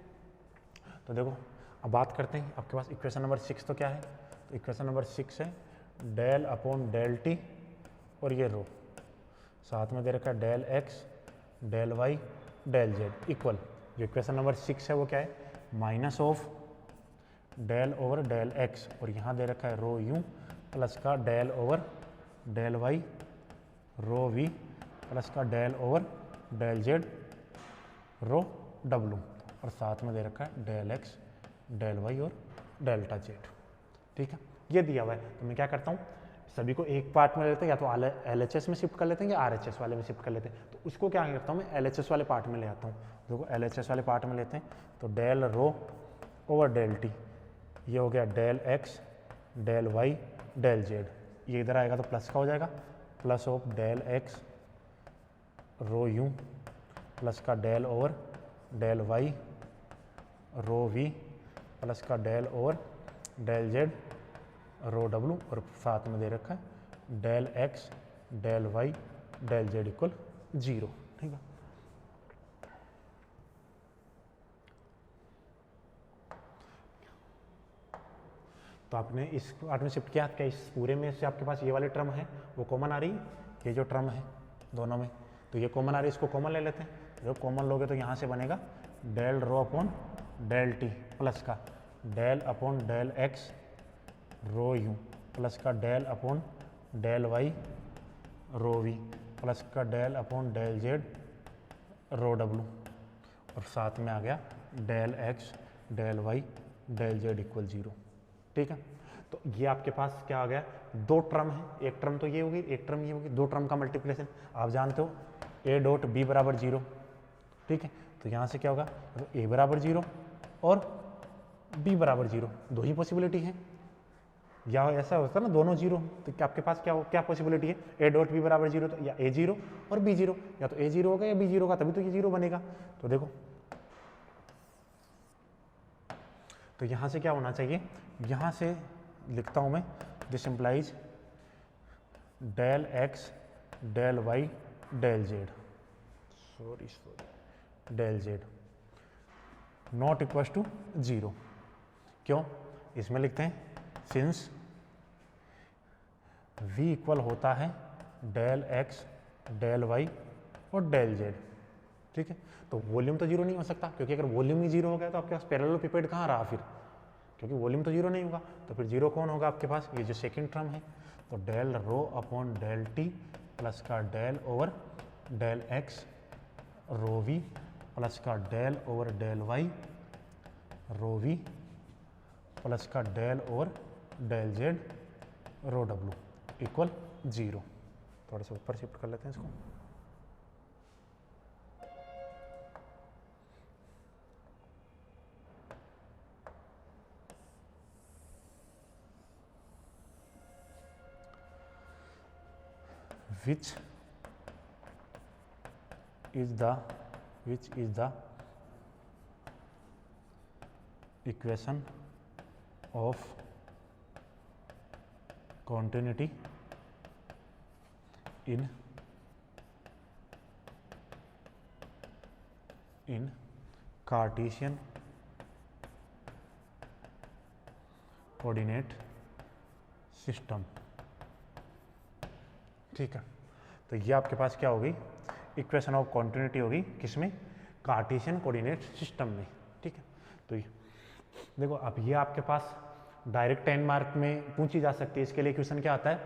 तो देखो अब बात करते हैं, आपके पास इक्वेशन नंबर 6 तो क्या है, तो इक्वेशन नंबर 6 है डेल अपॉन डेल टी, और ये रो, साथ में दे रखा है del x del Y del Z equal, जो इक्वेशन नंबर 6 है वो क्या है, minus of del over del X, और यहाँ दे रखा है रो यू प्लस का del over del Y rho we plus का del over del Z rho W, और साथ में दे रखा है डेल एक्स डेल वाई और डेल्टा जेड, ठीक है, ये दिया हुआ है। तो मैं क्या करता हूँ, सभी को एक पार्ट में लेते हैं, या तो LHS में शिफ्ट कर लेते हैं या RHS वाले में शिफ्ट कर लेते हैं। तो उसको क्या करता हूँ मैं LHS वाले पार्ट में ले आता हूँ, देखो LHS वाले पार्ट में लेते हैं, तो del rho over del t, ये हो गया del x del Y del Z, ये इधर आएगा तो प्लस का हो जाएगा, plus of del x rho you plus का del over del Y rho we plus का del over del Z rho W, और साथ में दे रखा है del x del Y del Z equal 0, ठीक है। तो आपने इस पार्ट में शिफ्ट किया, क्या इस पूरे में से आपके पास ये वाली टर्म है वो कॉमन आ रही है, ये जो टर्म है दोनों में, तो ये कॉमन आ रही है, इसको कॉमन ले लेते हैं, जब कॉमन लोगे तो यहाँ से बनेगा del rho upon del T plus का del upon del x rho you plus का del upon del Y rho we plus का del upon del Z rho W, और साथ में आ गया del x del Y del Z equal 0, ठीक है। तो ये आपके पास क्या आ गया, दो टर्म है, एक टर्म तो ये होगी, एक टर्म ये होगी, दो टर्म का मल्टीप्लिकेशन आप जानते हो, a डॉट b बराबर 0, ठीक है। तो यहाँ से क्या होगा, तो a बराबर 0 और b बराबर 0, दो ही पॉसिबिलिटी है, या ऐसा होता है ना दोनों 0, तो क्या आपके पास क्या पॉसिबिलिटी है, a डॉट b बराबर 0, तो या a 0 और b 0, या तो a 0 होगा या b 0 होगा, तभी तो ये 0 बनेगा। तो देखो तो यहाँ से क्या होना चाहिए, यहाँ से लिखता हूँ मैं, this implies del x del Y del Z, sorry del Z not equal to 0। क्यों, इसमें लिखते हैं सिंस v इक्वल होता है डेल एक्स डेल वाई और डेल जेड। ठीक है, तो वॉल्यूम तो जीरो नहीं हो सकता, क्योंकि अगर वॉल्यूम ही जीरो हो गया तो आपके पास पैरेललोपिपेड कहाँ रहा फिर, क्योंकि वॉल्यूम तो जीरो नहीं होगा। तो फिर जीरो कौन होगा आपके पास, ये जो सेकंड टर्म है, तो del rho upon del T plus का del over del x rho we plus का del over del Y rho we plus का del over del Z rho W equal 0। थोड़ा सा ऊपर शिफ्ट कर लेते हैं इसको। which is the equation of continuity in Cartesian coordinate system. ठीक है, तो ये आपके पास क्या होगी, इक्वेशन ऑफ कॉन्टिन्यूटी होगी, किसमें, कार्टेशियन कोऑर्डिनेट सिस्टम में। ठीक है, तो ये देखो, अब ये आपके पास डायरेक्ट 10 मार्क में पूछी जा सकती है। इसके लिए क्वेश्चन क्या आता है,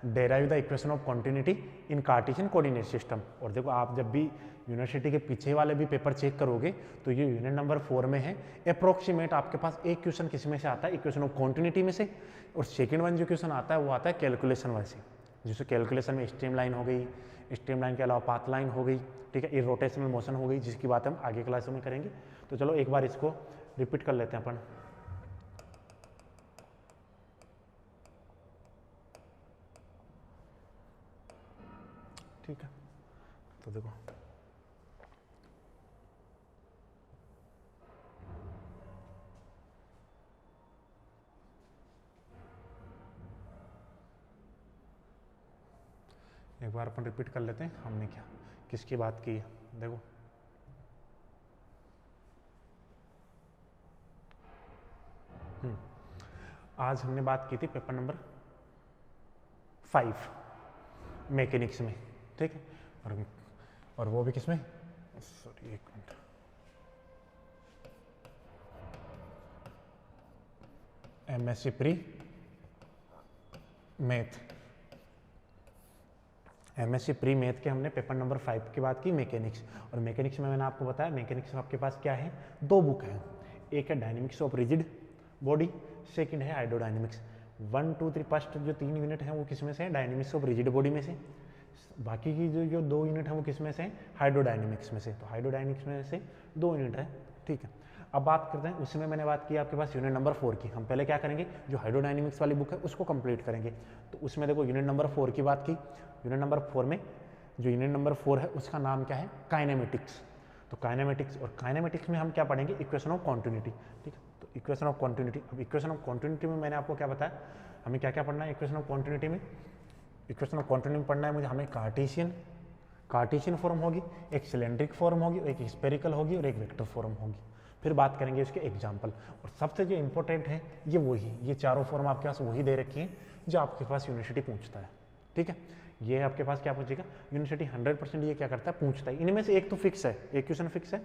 derive the equation of continuity in Cartesian coordinate system. और देखो, आप जब भी यूनिवर्सिटी के पीछे वाले भी पेपर चेक करोगे तो ये यूनिट नंबर 4 में है, अप्रोक्सीमेट आपके पास एक क्वेश्चन किस में से आता है, इक्वेशन ऑफ कॉन्टिन्यूटी में से, और सेकेंड वन जो क्वेश्चन आता है वो आता है कैलकुलेशन वाले से, जिससे कैलकुलेशन में स्ट्रीम लाइन हो गई, स्ट्रीम लाइन के अलावा पाथ लाइन हो गई। ठीक है, इरोटेशनल मोशन हो गई, जिसकी बात हम आगे क्लास में करेंगे। तो चलो एक बार इसको रिपीट कर लेते हैं अपन। ठीक है, तो देखो, एक बार अपन रिपीट कर लेते हैं हमने क्या किसकी बात की है। देखो, आज हमने बात की थी पेपर नंबर 5 मैकेनिक्स में। ठीक है, और वो भी किसमें, सॉरी एक minute, MSc pre math, MSc pre math के हमने पेपर नंबर 5 की बात की, मैकेनिक्स। और मैकेनिक्स में मैंने आपको बताया, मैकेनिक्स में आपके पास क्या है, 2 बुक हैं, एक है dynamics of rigid body, second है हाइड्रोडायनेमिक्स। 1, 2, 3 फर्स्ट जो 3 यूनिट हैं वो किसमें से है, डायनेमिक्स ऑफ रिजिड बॉडी में से। बाकी की जो 2 यूनिट हैं वो किसमें से, हाइड्रोडायनेमिक्स में से। तो हाइड्रोडायनेमिक्स में से 2 यूनिट है। ठीक है, अब बात करते हैं, उसमें मैंने बात की आपके पास यूनिट नंबर 4 की। हम पहले क्या करेंगे, जो हाइड्रोडायनेमिक्स वाली बुक है उसको कंप्लीट करेंगे। तो उसमें देखो, यूनिट नंबर 4 की बात की। यूनिट नंबर 4 में जो यूनिट नंबर 4 है उसका नाम क्या है, काइनेमेटिक्स। तो काइनेमेटिक्स, और काइनेमेटिक्स में हम क्या पढ़ेंगे, इक्वेशन ऑफ कॉन्टिन्यूटी। ठीक है, तो इक्वेशन ऑफ कॉन्टिन्यूटी। अब इक्वेशन ऑफ कॉन्टिन्यूटी में मैंने आपको क्या बताया, हमें क्या क्या पढ़ना है इक्वेशन ऑफ कॉन्टिन्यूटी में। इक्वेशन ऑफ कॉन्टिन्यूटी में पढ़ना है मुझे, हमें कार्टेशियन फॉर्म होगी, एक सिलेंड्रिक फॉर्म होगी, एक स्पेरिकल होगी और एक वेक्टर फॉर्म होगी। फिर बात करेंगे उसके एग्जाम्पल। और सबसे जो इंपॉर्टेंट है ये वही, ये चारों फॉर्म आपके पास वही दे रखी है जो आपके पास यूनिवर्सिटी पूछता है। ठीक है, ये आपके पास क्या पूछेगा, यूनिवर्सिटी 100% ये क्या करता है, पूछता है। इनमें से एक तो फिक्स है, एक क्वेश्चन फिक्स है।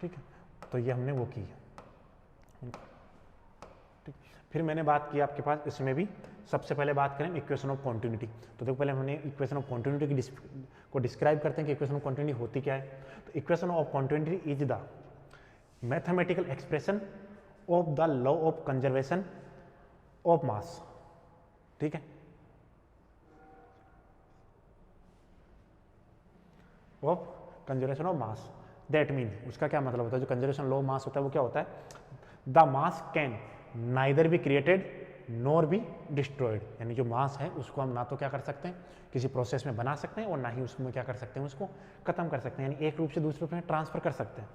ठीक है, तो ये हमने वो की है। ठीक, फिर मैंने बात की आपके पास इसमें भी, सबसे पहले बात करें इक्वेशन ऑफ कॉन्टिन्यूटी। तो देखो, पहले हमने इक्वेशन ऑफ कॉन्टिन्यूटी को डिस्क्राइब करते हैं कि इक्वेशन ऑफ कॉन्टिन्यूटी होती क्या है। तो equation of continuity is the mathematical expression of the law of conservation of mass. ठीक है, of conservation of mass, that mean उसका क्या मतलब होता है, जो कंजर्वेशन लॉ ऑफ मास होता है वो क्या होता है, the mass can neither be created nor be destroyed. यानी जो मास है उसको हम ना तो क्या कर सकते हैं, किसी प्रोसेस में बना सकते हैं, और ना ही उसमें क्या कर सकते हैं, उसको खत्म कर सकते हैं, यानी एक रूप से दूसरे रूप में ट्रांसफर कर सकते हैं।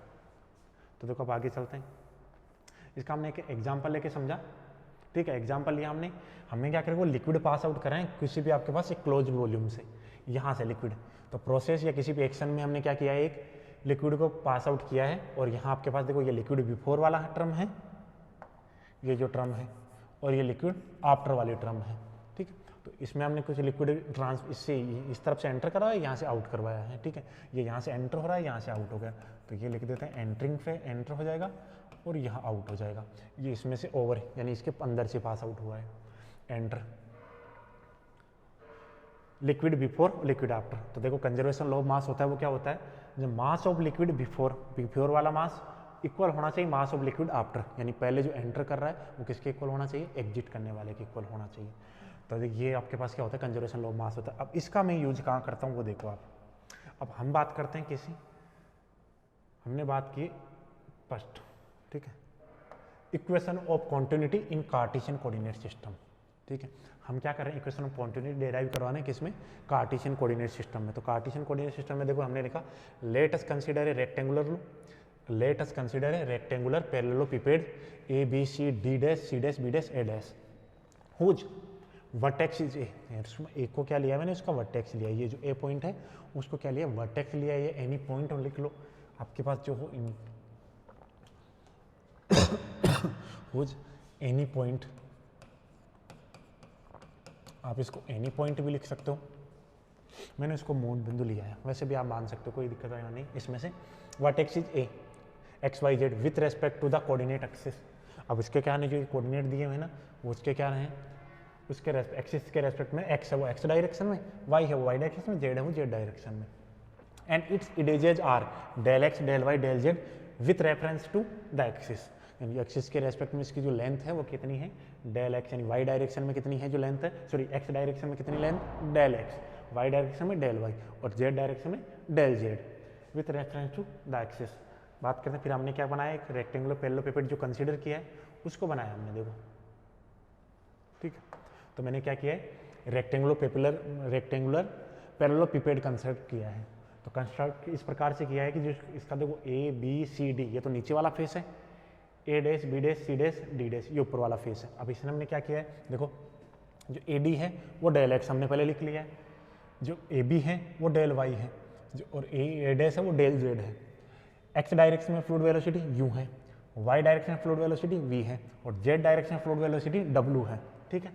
तो देखो, अब आगे चलते हैं। इसका हमने एक एग्जाम्पल लेके समझा, ठीक है। एग्जाम्पल लिया हमने, हमने क्या करें, वो लिक्विड पास आउट कराएं किसी भी आपके पास एक क्लोज वॉल्यूम से, यहाँ से लिक्विड। तो प्रोसेस या किसी भी एक्शन में हमने क्या किया है, एक लिक्विड को पास आउट किया है, और यहाँ आपके पास देखो ये लिक्विड बिफोर वाला टर्म है, ये जो टर्म है, और ये लिक्विड आफ्टर वाली टर्म है, ठीक है। तो इसमें हमने कुछ लिक्विड ट्रांस इससे इस तरफ से एंटर करवाया, यहाँ से आउट करवाया है, ठीक है। ये यहाँ से एंटर हो रहा है, यहाँ से आउट हो गया, तो ये लिख देते हैं एंटरिंग पे एंटर हो जाएगा और यहाँ आउट हो जाएगा। ये इसमें से ओवर यानी इसके अंदर से पास आउट हुआ है, enter. Liquid before liquid after, तो देखो कंजर्वेशन लॉ ऑफ मास होता है वो क्या होता है, जब मास ऑफ लिक्विड बिफोर वाला मास इक्वल होना चाहिए मास ऑफ लिक्विड आफ्टर, यानी पहले जो एंटर कर रहा है वो किसके इक्वल होना चाहिए, एग्जिट करने वाले के इक्वल होना चाहिए। तो ये आपके पास क्या होता है, कंजर्वेशन लॉ ऑफ मास होता है। अब इसका मैं यूज कहाँ करता हूँ वो देखो आप। अब हम बात करते हैं किसी, हमने बात की फर्स्ट, ठीक है, equation of continuity in Cartesian coordinate system, ठीक है। हम क्या कर रहे हैं, इक्वेशन ऑफ कॉन्टिन्यूटी डेराइव करवाना है किसमें, कार्टेशियन कोऑर्डिनेट सिस्टम में। तो कार्टेशियन कोऑर्डिनेट सिस्टम में देखो हमने लिखा, let us consider a rectangular parallelepiped A B C D dash C dash B dash A dash whose vertex is A को क्या लिया मैंने, उसका वर्टेक्स लिया, ये जो ए पॉइंट है उसको क्या लिया, वर्टेक्स लिया। ये एनी पॉइंट और लिख लो आपके पास जो हो हुज एनी पॉइंट, आप इसको एनी पॉइंट भी लिख सकते हो, मैंने इसको मूल बिंदु लिया है, वैसे भी आप मान सकते हो, कोई दिक्कत आएगा नहीं इसमें से। Vertex is A X Y Z with respect to the coordinate axis. अब इसके क्या है, जो कोऑर्डिनेट दिए हुए ना वो उसके क्या रहे, उसके एक्सिस के रेस्पेक्ट में, एक्स है वो एक्स डायरेक्शन में, वाई है वो वाई डायरेक्शन में, जेड है वो जेड डायरेक्शन में। And its edges are del x del Y del Z with reference to the axis, यानी एक्सिस के रेस्पेक्ट में इसकी जो लेंथ है वो कितनी है, डेल एक्स, यानी वाई डायरेक्शन में कितनी है जो लेंथ है, सॉरी एक्स डायरेक्शन में कितनी length, del X, Y direction में डेल वाई, और जेड डायरेक्शन में del Z with reference to the axis. बात करते हैं फिर हमने क्या बनाया, एक रेक्टेंगुलर पैरेललोपिपेड जो कंसीडर किया है उसको बनाया हमने, देखो ठीक है। तो मैंने क्या किया है, रेक्टेंगुलर पैरेललोपिपेड कंस्ट्रक्ट किया है। तो कंस्ट्रक्ट इस प्रकार से किया है कि जो इसका देखो ए बी सी डी, ये तो नीचे वाला फेस है, A dash B dash C dash D dash ये ऊपर वाला फेस है। अब इसने हमने क्या किया है, देखो जो ए डी है वो डेल एक्स हमने पहले लिख लिया है, जो ए बी है वो डेल वाई है, जो और ए डैश है वो डेल जेड है। एक्स डायरेक्शन में फ्लूइड वेलोसिटी यू है, वाई डायरेक्शन में फ्लूइड वेलोसिटी वी है, और जेड डायरेक्शन में फ्लूइड वेलोसिटी डब्ल्यू है, ठीक है।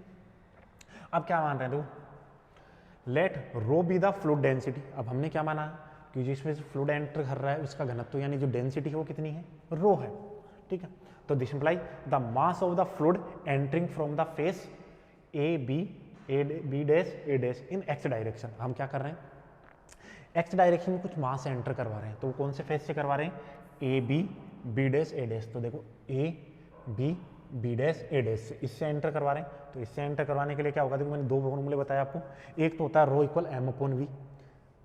अब क्या मान रहे हैं, देखो let rho be the fluid density. अब हमने क्या माना कि जिसमें फ्लूइड एंटर कर रहा है उसका घनत्व यानी जो डेंसिटी है वो कितनी है, रो है, ठीक है। तो this imply the mass of the fluid entering from the face A B dash A dash in X direction. हम क्या कर रहे हैं, एक्स डायरेक्शन में कुछ मास एंटर करवा रहे हैं, तो वो कौन से फेस से करवा रहे हैं, A B dash A dash. तो देखो A B dash A dash से इससे एंटर करवा रहे हैं। तो इससे एंटर करवाने के लिए क्या होगा, देखो मैंने दो फॉर्मूले बताया आपको, एक तो होता है rho equal M upon we,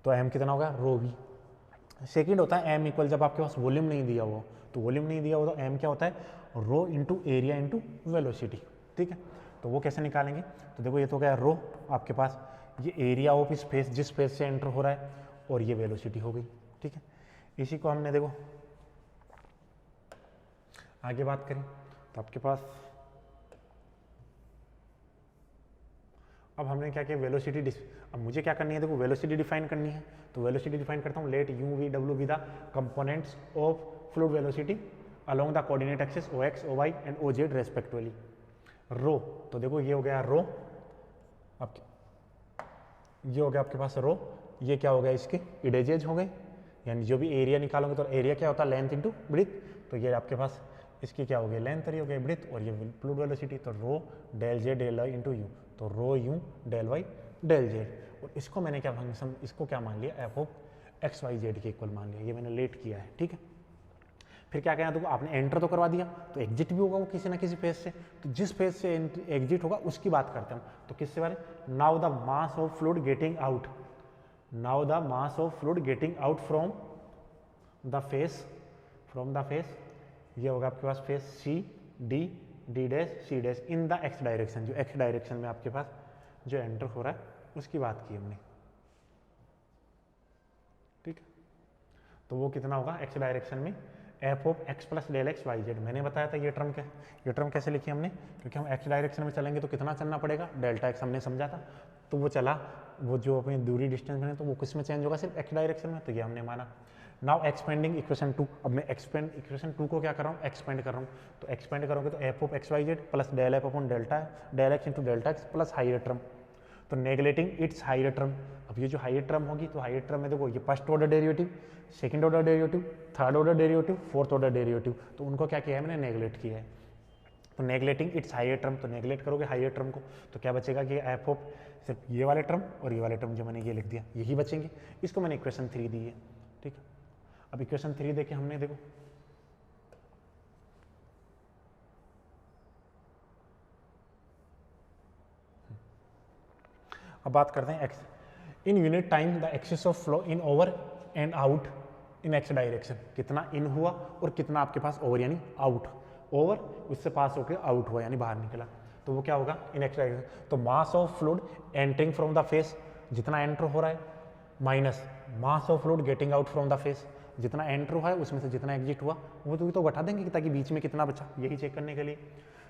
तो एम कितना होगा, रो वी। सेकेंड होता है एम इक्वल जब आपके पास वॉल्यूम नहीं दिया हुआ, तो वॉल्यूम नहीं दिया हुआ तो एम क्या होता है, रो इंटू एरिया इंटू वेलोसिटी, ठीक है। तो वो कैसे निकालेंगे, तो देखो ये तो क्या है रो आपके पास, ये एरिया ऑफ इस फेस जिस फेस से एंटर हो रहा है, और ये वेलोसिटी हो गई, ठीक है। इसी को हमने देखो आगे बात करें तो आपके पास अब हमने क्या किया, वेलोसिटी अब मुझे क्या करनी है, देखो वेलोसिटी डिफाइन करनी है। तो वेलोसिटी डिफाइन करता हूँ, लेट यू वी डब्ल्यू be the components of fluid velocity along the coordinate axis O X O Y and O Z respectively. Rho, तो देखो ये हो गया रो, आपके ये हो गया आपके पास रो, ये क्या हो गया, इसके इडेजेज हो गए, यानी जो भी एरिया निकालोगे तो एरिया क्या होता है, लेंथ इंटू ब्रेथ। तो ये आपके पास इसकी क्या हो गई, लेंथ हो गई ब्रेथ, और ये फ्लूइड वेलोसिटी, तो rho del z del y into u, तो rho you del Y del Z. और इसको मैंने क्या फंक्शन, इसको क्या मान लिया, f of x Y z के इक्वल मान लिया, ये मैंने लेट किया है, ठीक है। फिर क्या कहना, तो आपने एंटर तो करवा दिया, तो एग्जिट भी होगा वो किसी ना किसी फेज से, तो जिस फेज से एग्जिट होगा उसकी बात करते हैं। तो किससे बारे, now the mass of fluid getting out, now the mass of fluid getting out from the face, ये होगा आपके पास face C D dash C dash in the x direction, जो एक्स डायरेक्शन में आपके पास जो एंटर हो रहा है उसकी बात की हमने, ठीक है। तो वो कितना होगा, एक्स डायरेक्शन में F of X plus del X Y Z. मैंने बताया था ये टर्म कैसे लिखी हमने, क्योंकि हम एक्स डायरेक्शन में चलेंगे तो कितना चलना पड़ेगा, डेल्टा एक्स हमने समझा था, तो वो चला, वो जो अपनी दूरी डिस्टेंस में है तो वो किस में चेंज होगा, सिर्फ एक्स डायरेक्शन में, तो ये हमने माना। नाउ एक्सपेंडिंग इक्वेशन 2, अब मैं एक्सपेंड इक्वेशन 2 को क्या कर रहा हूँ, एक्सपेंड कर रहा हूँ, तो एक्सपेंड करोगे तो F of x Y Z plus del F upon del X into delta X plus higher term, तो नेगलेटिंग इट्स हाइयर टर्म। अब ये जो हाइयर टर्म होगी, तो हाइयर टर्म में देखो ये first order derivative, second order derivative, third order derivative, fourth order derivative, तो उनको क्या किया है मैंने, नेगलेक्ट किया है। तो नेगलेटिंग इट्स हाइयर टर्म, तो नेगलेक्ट करोगे हाइयर टर्म को, तो क्या बचेगा कि एफ ऑफ सिर्फ ये वाले टर्म और ये वाले टर्म जो मैंने ये लिख दिया यही बचेंगे। इसको मैंने इक्वेशन 3 दी है, ठीक है। अब इक्वेशन 3 देखे हमने, देखो अब बात करते हैं x in unit time the axis of flow in over and out in X direction, कितना इन हुआ और कितना आपके पास ओवर यानी आउट, ओवर उससे पास होकर आउट हुआ यानी बाहर निकला, तो वो क्या होगा इन एक्स डायरेक्शन। तो mass of fluid entering from the face, जितना एंटर हो रहा है, minus mass of fluid getting out from the face, जितना एंटर हुआ है उसमें से जितना एग्जिट हुआ वो तो घटा देंगे ताकि बीच में कितना बचा, यही चेक करने के लिए।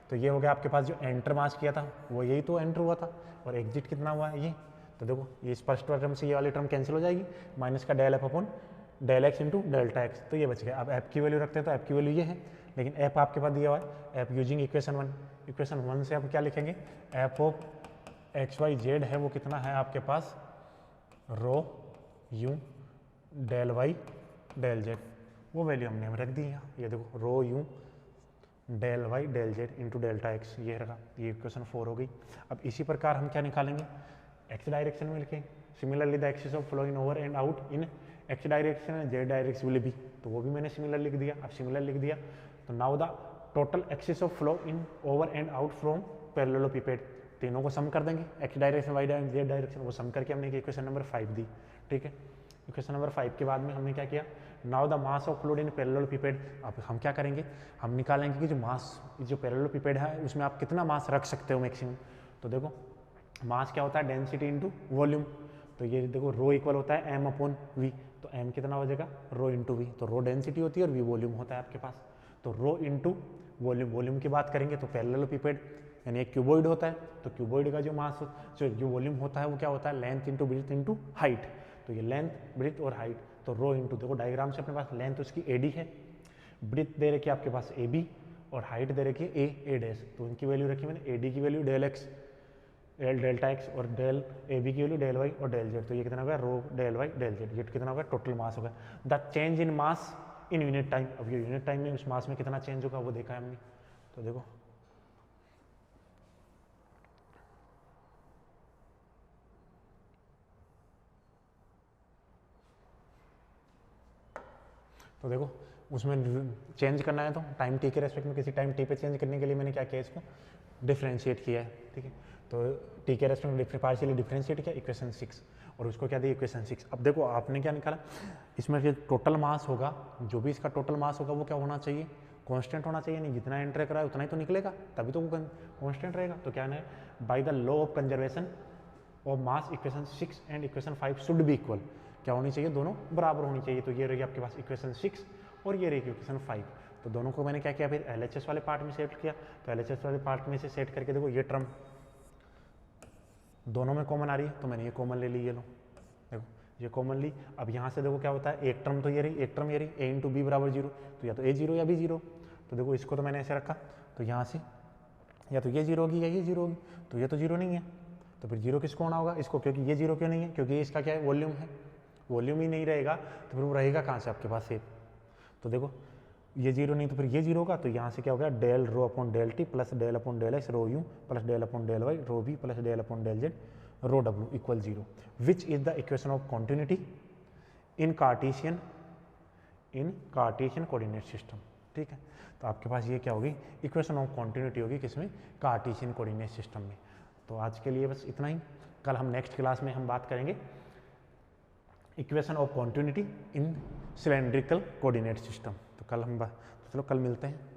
तो ये हो गया आपके पास जो एंटर मास किया था वो यही तो एंटर हुआ था, और एग्जिट कितना हुआ है ये, तो देखो ये फर्स्ट टर्म से ये वाली टर्म कैंसिल हो जाएगी, माइनस का del F upon del X into delta X, तो ये बच गया। अब एफ की वैल्यू रखते हैं तो एफ की वैल्यू ये है, लेकिन एफ आपके पास दिया हुआ है, एफ यूजिंग इक्वेशन 1, इक्वेशन 1 से आप क्या लिखेंगे, f of x Y z है वो कितना है आपके पास, rho you del Y del z, वो वैल्यू हमने रख दी है, ये देखो rho you del Y del z into delta x, ये रखा, ये इक्वेशन 4 हो गई। अब इसी प्रकार हम क्या निकालेंगे, एक्स डायरेक्शन में लिखेंगे, similarly the axis of flow in over and out in X direction and Z direction will B, तो वो भी मैंने सिमिलर लिख दिया। अब सिमिलर लिख दिया तो now the total excess of flow in over and out from parallelepiped, तीनों को सम कर देंगे, x direction y direction z direction, वो सम करके हमने इक्वेशन नंबर 5 दी, ठीक है। इक्वेशन नंबर 5 के बाद में हमने क्या किया, now the mass of fluid in parallelepiped, अब हम क्या करेंगे, हम निकालेंगे कि जो मास जो पैरेललोपिपेड है उसमें आप कितना मास रख सकते हो मैक्सिमम, तो देखो मास क्या होता है, डेंसिटी इंटू वॉल्यूम, तो ये देखो रो इक्वल होता है एम अपॉन वी, तो एम कितना हो जाएगा, रो इंटू वी, तो रो डेंसिटी होती है और वी वॉल्यूम होता है आपके पास, तो रो इंटू वॉल्यूम, वॉल्यूम की बात करेंगे तो पैरेललोपिपेड यानी एक क्यूबॉइड होता है, तो क्यूबॉइड का जो मास जो वॉल्यूम होता है वो क्या होता है, length into breadth into height, तो ये लेंथ ब्रेड्थ और हाइट, तो रो इंटू, देखो डायग्राम से अपने पास लेंथ उसकी एडी है, ब्रेड्थ दे रखी है आपके पास ए बी और हाइट दे रखी है ए डैश, तो उनकी वैल्यू रखी मैंने, एडी की value del x delta x और डेल ए बी की वैल्यू डेल वाई और डेल जेड, तो ये कितना होगा rho del Y del z, z कितना होगा, टोटल मास होगा। The change in mass in unit time, अब ये यूनिट टाइम में उस मास में कितना चेंज होगा वो देखा है हमने, तो देखो उसमें चेंज करना है तो टाइम टी के रेस्पेक्ट में किसी टाइम टी पे चेंज करने के लिए मैंने क्या किया, इसको डिफ्रेंशिएट किया है, ठीक है। तो टी के रेस्पेक्ट में पार्शियली डिफ्रेंशिएट किया इक्वेशन 6 और उसको क्या दिया इक्वेशन 6। अब देखो आपने क्या निकाला, इसमें जो टोटल मास होगा, जो भी इसका टोटल मास होगा वो क्या होना चाहिए, कांस्टेंट होना चाहिए, नहीं जितना एंटर करा है उतना ही तो निकलेगा, तभी तो वो कांस्टेंट रहेगा। तो क्या है, by the law of conservation of mass equation 6 and equation 5 should be equal, क्या होनी चाहिए, दोनों बराबर होनी चाहिए। तो ये रहेगी आपके पास इक्वेशन 6 और ये रहेगी इक्वेशन 5, तो दोनों को मैंने क्या किया, फिर LHS वाले पार्ट में सेट किया, तो LHS वाले पार्ट में से सेट करके देखो ये टर्म दोनों में कॉमन आ रही है, तो मैंने ये कॉमन ले ली, ये लो देखो ये कॉमन ली। अब यहाँ से देखो क्या होता है, एक टर्म तो ये रही, एक टर्म ये रही, a इंटू बी बराबर 0, तो या तो a 0 या b 0, तो देखो इसको तो मैंने ऐसे रखा, तो यहाँ से या तो ये 0 होगी या ये 0 होगी, तो ये तो 0 नहीं है, तो फिर 0 किसको होना होगा, इसको, क्योंकि ये 0 क्यों नहीं है, क्योंकि ये इसका क्या है, वॉल्यूम है, वॉल्यूम ही नहीं रहेगा तो फिर वो रहेगा कहाँ से आपके पास सेप, तो देखो ये 0 नहीं तो फिर ये 0 होगा, तो यहाँ से क्या हो गया, del rho upon del T plus del upon del x rho you plus del upon del Y rho B plus del upon del Z rho W equal 0, which is the equation of continuity in Cartesian coordinate system, ठीक है। तो आपके पास ये क्या होगी, equation of continuity होगी किसमें, Cartesian coordinate system में। तो आज के लिए बस इतना ही, कल हम नेक्स्ट क्लास में हम बात करेंगे equation of continuity in cylindrical coordinate system. तो कल हम चलो कल मिलते हैं।